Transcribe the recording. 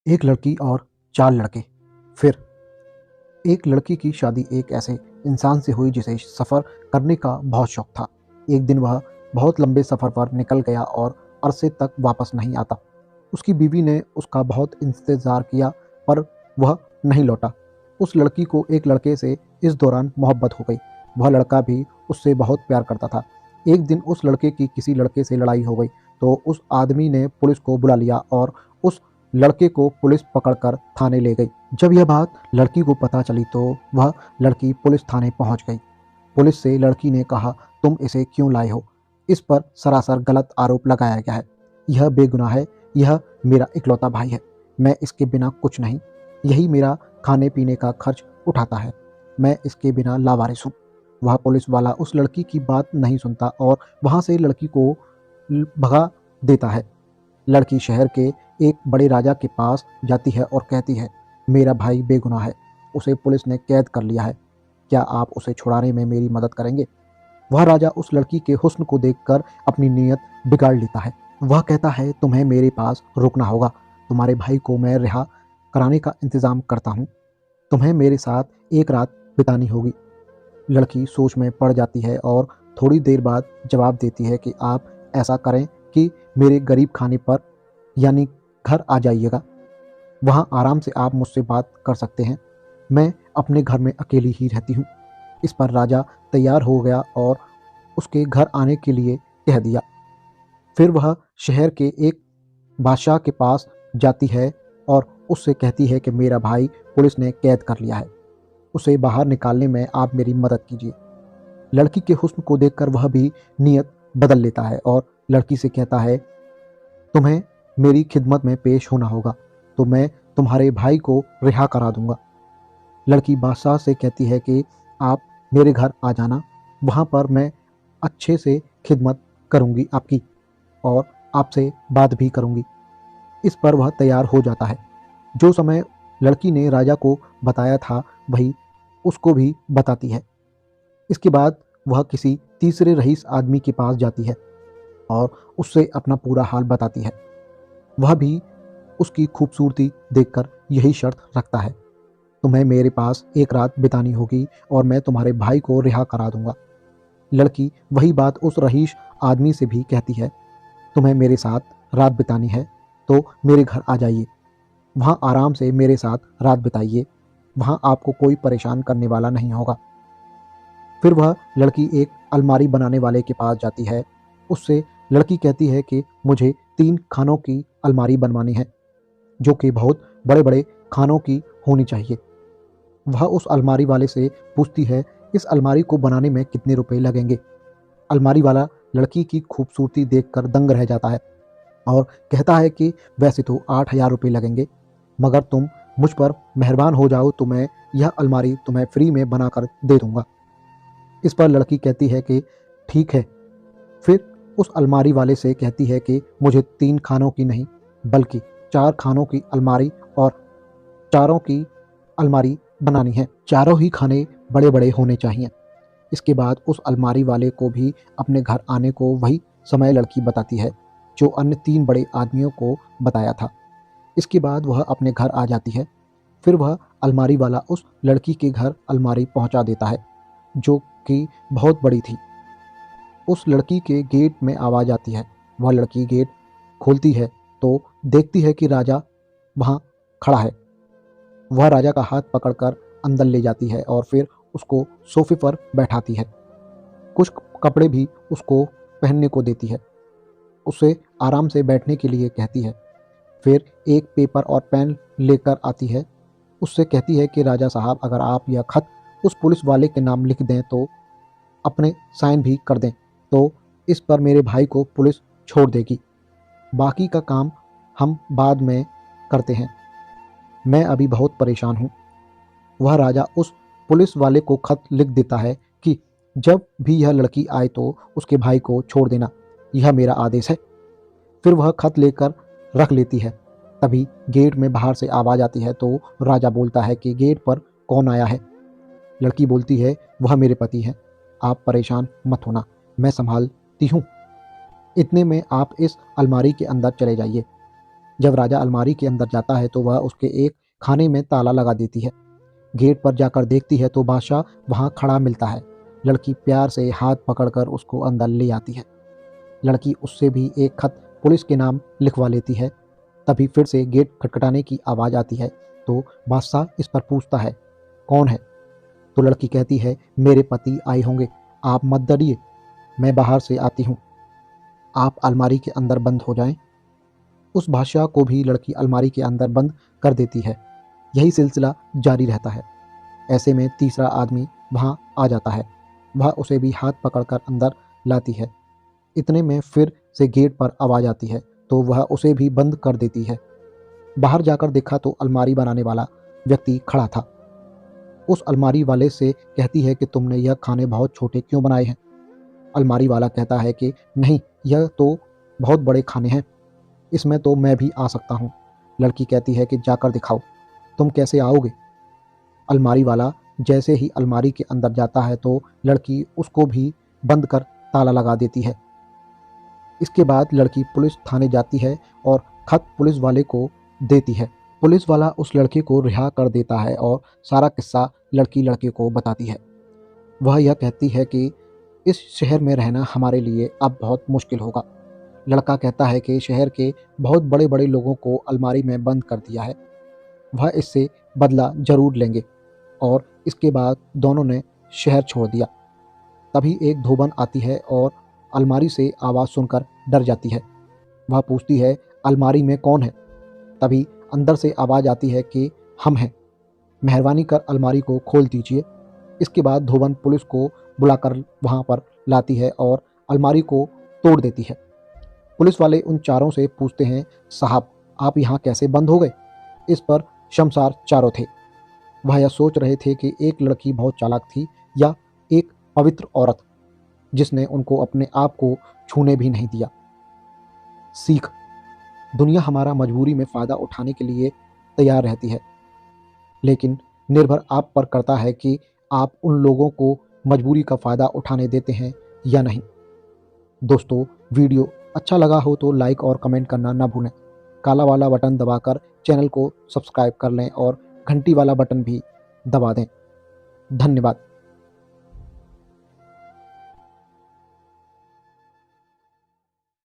एक लड़की और चार लड़के। फिर एक लड़की की शादी एक ऐसे इंसान से हुई जिसे सफ़र करने का बहुत शौक था। एक दिन वह बहुत लंबे सफ़र पर निकल गया और अरसे तक वापस नहीं आता। उसकी बीवी ने उसका बहुत इंतज़ार किया पर वह नहीं लौटा। उस लड़की को एक लड़के से इस दौरान मोहब्बत हो गई। वह लड़का भी उससे बहुत प्यार करता था। एक दिन उस लड़के की किसी लड़के से लड़ाई हो गई तो उस आदमी ने पुलिस को बुला लिया और उस लड़के को पुलिस पकड़कर थाने ले गई। जब यह बात लड़की को पता चली तो वह लड़की पुलिस थाने पहुंच गई। पुलिस से लड़की ने कहा, तुम इसे क्यों लाए हो? इस पर सरासर गलत आरोप लगाया गया है। यह बेगुनाह है। यह मेरा इकलौता भाई है। मैं इसके बिना कुछ नहीं। यही मेरा खाने पीने का खर्च उठाता है। मैं इसके बिना लावारिस हूँ। वह पुलिस वाला उस लड़की की बात नहीं सुनता और वहाँ से लड़की को भगा देता है। लड़की शहर के एक बड़े राजा के पास जाती है और कहती है, मेरा भाई बेगुनाह है। उसे पुलिस ने कैद कर लिया है। क्या आप उसे छुड़ाने में मेरी मदद करेंगे? वह राजा उस लड़की के हुस्न को देखकर अपनी नीयत बिगाड़ लेता है। वह कहता है, तुम्हें मेरे पास रुकना होगा। तुम्हारे भाई को मैं रिहा कराने का इंतजाम करता हूँ। तुम्हें मेरे साथ एक रात बितानी होगी। लड़की सोच में पड़ जाती है और थोड़ी देर बाद जवाब देती है कि आप ऐसा करें कि मेरे गरीब खाने पर यानी घर आ जाइएगा। वहाँ आराम से आप मुझसे बात कर सकते हैं। मैं अपने घर में अकेली ही रहती हूँ। इस पर राजा तैयार हो गया और उसके घर आने के लिए कह दिया। फिर वह शहर के एक बादशाह के पास जाती है और उससे कहती है कि मेरा भाई पुलिस ने कैद कर लिया है। उसे बाहर निकालने में आप मेरी मदद कीजिए। लड़की के हुस्न को देखकर वह भी नीयत बदल लेता है और लड़की से कहता है, तुम्हें मेरी खिदमत में पेश होना होगा तो मैं तुम्हारे भाई को रिहा करा दूंगा। लड़की बादशाह से कहती है कि आप मेरे घर आ जाना। वहाँ पर मैं अच्छे से खिदमत करूंगी आपकी और आपसे बात भी करूंगी। इस पर वह तैयार हो जाता है। जो समय लड़की ने राजा को बताया था वही उसको भी बताती है। इसके बाद वह किसी तीसरे रईस आदमी के पास जाती है और उससे अपना पूरा हाल बताती है। वह भी उसकी खूबसूरती देखकर यही शर्त रखता है, तुम्हें मेरे पास एक रात बितानी होगी और मैं तुम्हारे भाई को रिहा करा दूंगा। लड़की वही बात उस रईस आदमी से भी कहती है, तुम्हें मेरे साथ रात बितानी है तो मेरे घर आ जाइए। वहाँ आराम से मेरे साथ रात बिताइए। वहाँ आपको कोई परेशान करने वाला नहीं होगा। फिर वह लड़की एक अलमारी बनाने वाले के पास जाती है। उससे लड़की कहती है कि मुझे 3 खानों की अलमारी बनवानी है जो कि बहुत बड़े बड़े खानों की होनी चाहिए। वह उस अलमारी वाले से पूछती है, इस अलमारी को बनाने में कितने रुपए लगेंगे? अलमारी वाला लड़की की खूबसूरती देखकर दंग रह जाता है और कहता है कि वैसे तो 8,000 रुपये लगेंगे, मगर तुम मुझ पर मेहरबान हो जाओ तो मैं यह अलमारी तुम्हें फ्री में बनाकर दे दूंगा। इस पर लड़की कहती है कि ठीक है। फिर उस अलमारी वाले से कहती है कि मुझे 3 खानों की नहीं बल्कि 4 खानों की अलमारी और चारों की अलमारी बनानी है। चारों ही खाने बड़े बड़े होने चाहिए। इसके बाद उस अलमारी वाले को भी अपने घर आने को वही समय लड़की बताती है जो अन्य 3 बड़े आदमियों को बताया था। इसके बाद वह अपने घर आ जाती है। फिर वह अलमारी वाला उस लड़की के घर अलमारी पहुंचा देता है जो कि बहुत बड़ी थी। उस लड़की के गेट में आवाज़ आती है। वह लड़की गेट खोलती है तो देखती है कि राजा वहाँ खड़ा है। वह राजा का हाथ पकड़कर अंदर ले जाती है और फिर उसको सोफे पर बैठाती है। कुछ कपड़े भी उसको पहनने को देती है। उसे आराम से बैठने के लिए कहती है। फिर एक पेपर और पेन लेकर आती है। उससे कहती है कि राजा साहब, अगर आप यह खत उस पुलिस वाले के नाम लिख दें तो अपने साइन भी कर दें तो इस पर मेरे भाई को पुलिस छोड़ देगी। बाकी का काम हम बाद में करते हैं। मैं अभी बहुत परेशान हूँ। वह राजा उस पुलिस वाले को खत लिख देता है कि जब भी यह लड़की आए तो उसके भाई को छोड़ देना। यह मेरा आदेश है। फिर वह खत लेकर रख लेती है। तभी गेट में बाहर से आवाज़ आती है तो राजा बोलता है कि गेट पर कौन आया है? लड़की बोलती है, वह मेरे पति हैं। आप परेशान मत होना, मैं संभालती हूँ। इतने में आप इस अलमारी के अंदर चले जाइए। जब राजा अलमारी के अंदर जाता है तो वह उसके एक खाने में ताला लगा देती है। गेट पर जाकर देखती है तो बादशाह वहां खड़ा मिलता है। लड़की प्यार से हाथ पकड़कर उसको अंदर ले आती है। लड़की उससे भी एक खत पुलिस के नाम लिखवा लेती है। तभी फिर से गेट खटखटाने की आवाज़ आती है तो बादशाह इस पर पूछता है, कौन है? तो लड़की कहती है, मेरे पति आए होंगे, आप मत डरिए, मैं बाहर से आती हूँ, आप अलमारी के अंदर बंद हो जाएं। उस बादशाह को भी लड़की अलमारी के अंदर बंद कर देती है। यही सिलसिला जारी रहता है। ऐसे में तीसरा आदमी वहाँ आ जाता है। वह उसे भी हाथ पकड़कर अंदर लाती है। इतने में फिर से गेट पर आवाज़ आती है तो वह उसे भी बंद कर देती है। बाहर जाकर देखा तो अलमारी बनाने वाला व्यक्ति खड़ा था। उस अलमारी वाले से कहती है कि तुमने यह खाने बहुत छोटे क्यों बनाए हैं? अलमारी वाला कहता है कि नहीं, यह तो बहुत बड़े खाने हैं, इसमें तो मैं भी आ सकता हूँ। लड़की कहती है कि जाकर दिखाओ, तुम कैसे आओगे? अलमारी वाला जैसे ही अलमारी के अंदर जाता है तो लड़की उसको भी बंद कर ताला लगा देती है। इसके बाद लड़की पुलिस थाने जाती है और खत पुलिस वाले को देती है। पुलिस वाला उस लड़के को रिहा कर देता है और सारा किस्सा लड़की लड़के को बताती है। वह यह कहती है कि इस शहर में रहना हमारे लिए अब बहुत मुश्किल होगा। लड़का कहता है कि शहर के बहुत बड़े बड़े लोगों को अलमारी में बंद कर दिया है, वह इससे बदला जरूर लेंगे। और इसके बाद दोनों ने शहर छोड़ दिया। तभी एक धोबन आती है और अलमारी से आवाज़ सुनकर डर जाती है। वह पूछती है, अलमारी में कौन है? तभी अंदर से आवाज़ आती है कि हम हैं, मेहरबानी कर अलमारी को खोल दीजिए। इसके बाद धोबन पुलिस को बुलाकर वहाँ पर लाती है और अलमारी को तोड़ देती है। पुलिस वाले उन चारों से पूछते हैं, साहब आप यहाँ कैसे बंद हो गए? इस पर शमशार चारों थे। वह यह सोच रहे थे कि एक लड़की बहुत चालाक थी या एक पवित्र औरत जिसने उनको अपने आप को छूने भी नहीं दिया। सीख: दुनिया हमारा मजबूरी में फ़ायदा उठाने के लिए तैयार रहती है, लेकिन निर्भर आप पर करता है कि आप उन लोगों को मजबूरी का फ़ायदा उठाने देते हैं या नहीं। दोस्तों, वीडियो अच्छा लगा हो तो लाइक और कमेंट करना ना भूलें। काला वाला बटन दबाकर चैनल को सब्सक्राइब कर लें और घंटी वाला बटन भी दबा दें। धन्यवाद।